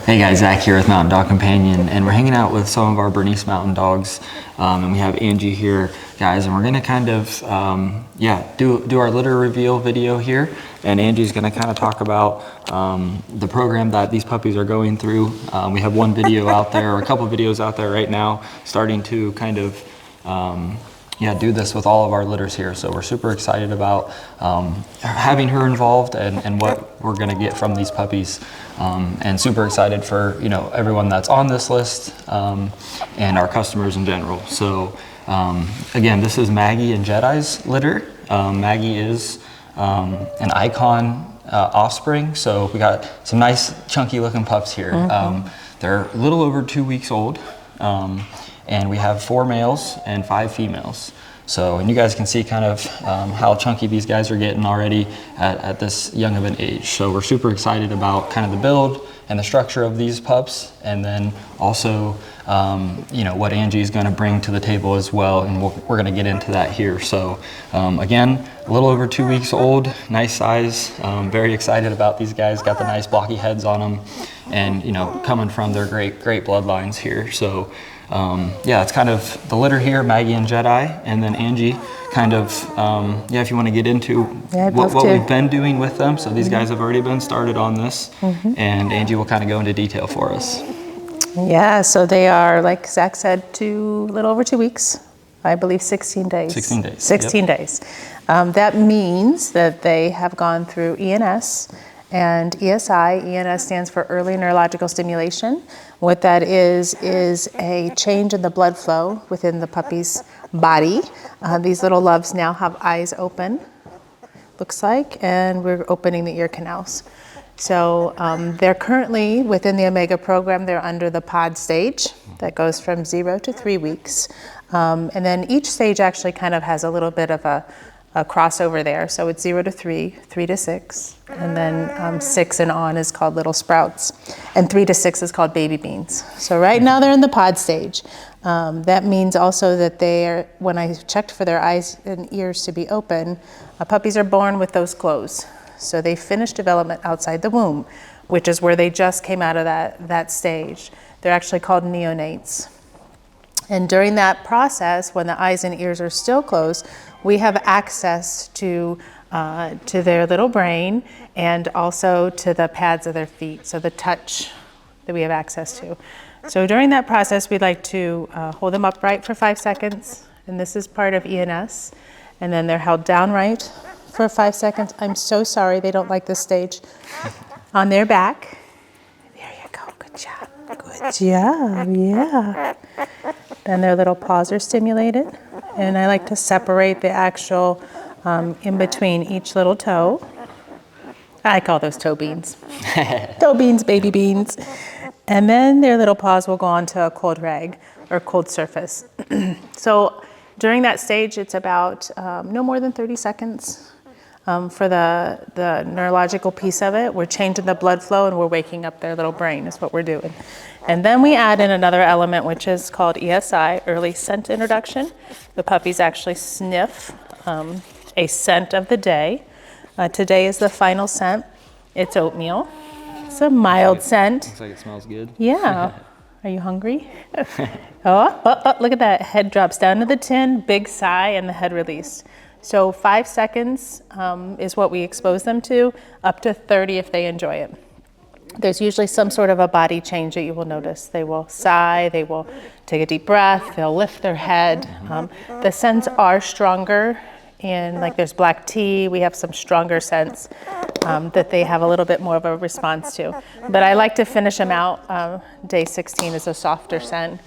Hey guys, Zach here with Mountain Dog Companion, and we're hanging out with some of our Bernese mountain dogs, and we have Angie here, guys, and we're gonna kind of, do our litter reveal video here, and Angie's gonna kind of talk about the program that these puppies are going through. We have one video out there, or a couple videos out there right now, starting to kind of do this with all of our litters here. So we're super excited about having her involved and what we're gonna get from these puppies. And super excited for everyone that's on this list and our customers in general. So again, this is Maggie and Jedi's litter. Maggie is an icon offspring. So we got some nice chunky looking pups here. They're a little over 2 weeks old. And we have 4 males and 5 females. So, and you guys can see kind of how chunky these guys are getting already at this young of an age. So we're super excited about kind of the build and the structure of these pups, and then also, what Angie's gonna bring to the table as well, and we're gonna get into that here. So again, a little over 2 weeks old, nice size, very excited about these guys, got the nice blocky heads on them, and coming from their great bloodlines here. So it's kind of the litter here, Maggie and Jedi, and then Angie kind of, if you want to get into what we've been doing with them. So these guys have already been started on this, and Angie will kind of go into detail for us. Yeah, so they are, like Zach said, a little over 2 weeks. I believe 16 days. 16 days. 16 days. That means that they have gone through ENS and ESI. ENS stands for early neurological stimulation. What that is a change in the blood flow within the puppy's body. These little loves now have eyes open, looks like, and we're opening the ear canals. So they're currently within the Omega program. They're under the pod stage that goes from 0 to 3 weeks. And then each stage actually kind of has a little bit of a crossover there. So it's 0 to 3, 3 to 6, and then 6 and on is called Little Sprouts, and 3 to 6 is called Baby Beans. So right now they're in the pod stage. That means also that when I checked for their eyes and ears to be open, puppies are born with those closed. So they finish development outside the womb, which is where they just came out of that stage. They're actually called neonates. And during that process, when the eyes and ears are still closed, we have access to their little brain and also to the pads of their feet, so the touch that we have access to. So during that process, we'd like to hold them upright for 5 seconds, and this is part of ENS, and then they're held downright for 5 seconds. I'm so sorry, they don't like this stage. On their back. There you go, good job. Good job, yeah. Then their little paws are stimulated, and I like to separate the actual in between each little toe. I call those toe beans. Toe beans, baby beans. And then their little paws will go onto a cold rag or cold surface. So during that stage, it's about no more than 30 seconds. For the neurological piece of it, we're changing the blood flow and we're waking up their little brain is what we're doing. And then we add in another element, which is called ESI, early scent introduction. The puppies actually sniff a scent of the day. Today is the final scent. It's oatmeal. It's a mild scent. Looks like it smells good. Yeah. Are you hungry? Oh, look at that. Head drops down to the tin, big sigh, and the head released. So 5 seconds is what we expose them to, up to 30 if they enjoy it. There's usually some sort of a body change that you will notice. They will sigh, they will take a deep breath, they'll lift their head. The scents are stronger, and like there's black tea, we have some stronger scents that they have a little bit more of a response to. But I like to finish them out. Day 16 is a softer scent.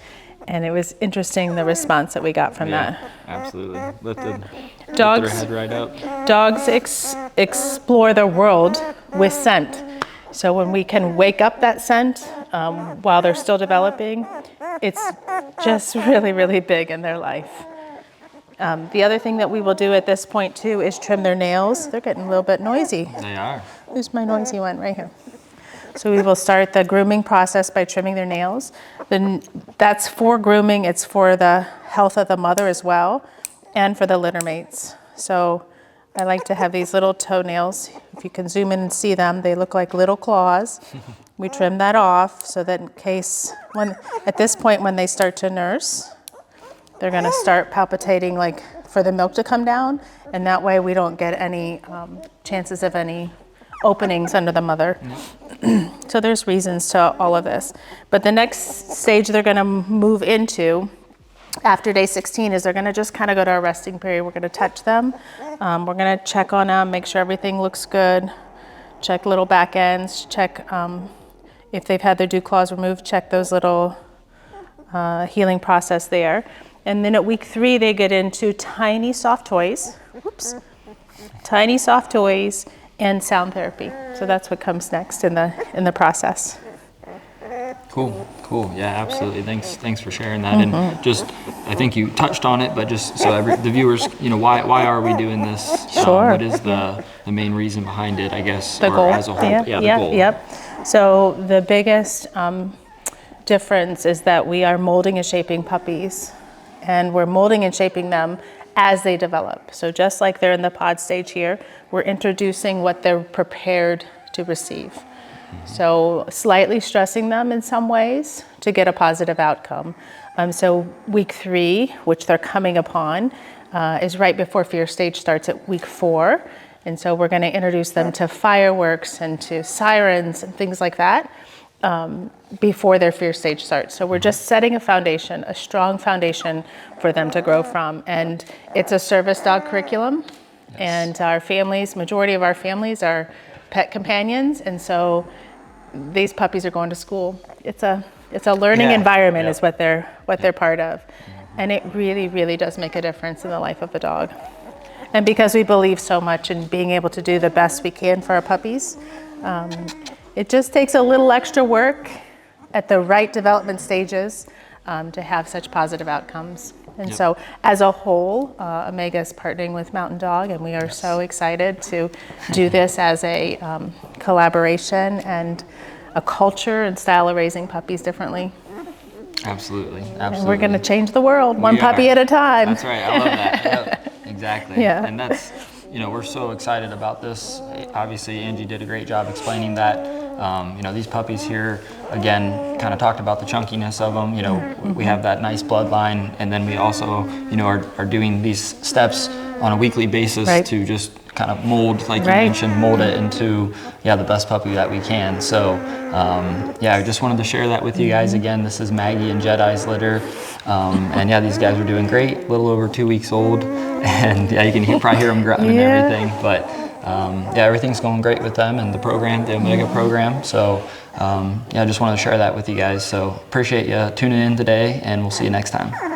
And it was interesting the response that we got from that. Absolutely. Lifted Dogs, their head right up. Dogs explore the world with scent. So when we can wake up that scent while they're still developing, it's just really, really big in their life. The other thing that we will do at this point too is trim their nails. They're getting a little bit noisy. They are. Where's my noisy one? Right here. So we will start the grooming process by trimming their nails. Then that's for grooming. It's for the health of the mother as well, and for the litter mates. So I like to have these little toenails. If you can zoom in and see them, they look like little claws. We trim that off so that in case, at this point when they start to nurse, they're going to start palpitating like for the milk to come down, and that way we don't get any chances of any openings under the mother. So there's reasons to all of this. But the next stage they're going to move into after day 16 is they're going to just kind of go to our resting period. We're going to touch them. We're going to check on them, make sure everything looks good, check little back ends, check if they've had their dew claws removed, check those little healing process there. And then at week 3, they get into tiny soft toys. Whoops. Tiny soft toys and sound therapy. So that's what comes next in the process. Cool. Yeah, absolutely. Thanks for sharing that. And just, I think you touched on it, but just so the viewers, why are we doing this? Sure. What is the main reason behind it, I guess, The goal. as a whole? Yeah, the goal. Yep. So the biggest difference is that we are molding and shaping puppies, and we're molding and shaping them as they develop. So just like they're in the pod stage here, we're introducing what they're prepared to receive. So slightly stressing them in some ways to get a positive outcome. So week 3, which they're coming upon, is right before fear stage starts at week 4. And so we're going to introduce them to fireworks and to sirens and things like that before their fear stage starts. So we're just setting a foundation, a strong foundation for them to grow from. And it's a service dog curriculum. Yes. And our families, majority of our families are pet companions, and so these puppies are going to school. It's a learning environment is what they're part of. And it really, really does make a difference in the life of the dog. And because we believe so much in being able to do the best we can for our puppies, it just takes a little extra work at the right development stages to have such positive outcomes. And so as a whole, Omega is partnering with Mountain Dog, and we are so excited to do this as a collaboration and a culture and style of raising puppies differently. Absolutely. And we're going to change the world one puppy at a time. That's right. I love that. Yep. Exactly. Yeah. And that's, we're so excited about this. Obviously, Angie did a great job explaining that. These puppies here, again, kind of talked about the chunkiness of them. We have that nice bloodline, and then we also, are doing these steps on a weekly basis to just kind of mold, like you mentioned, mold it into, the best puppy that we can. So, I just wanted to share that with you guys. Again, this is Maggie and Jedi's litter. These guys are doing great, a little over 2 weeks old. And you can probably hear them grunting and everything. But everything's going great with them and the program, the Omega program. So, I just wanted to share that with you guys. So, appreciate you tuning in today, and we'll see you next time.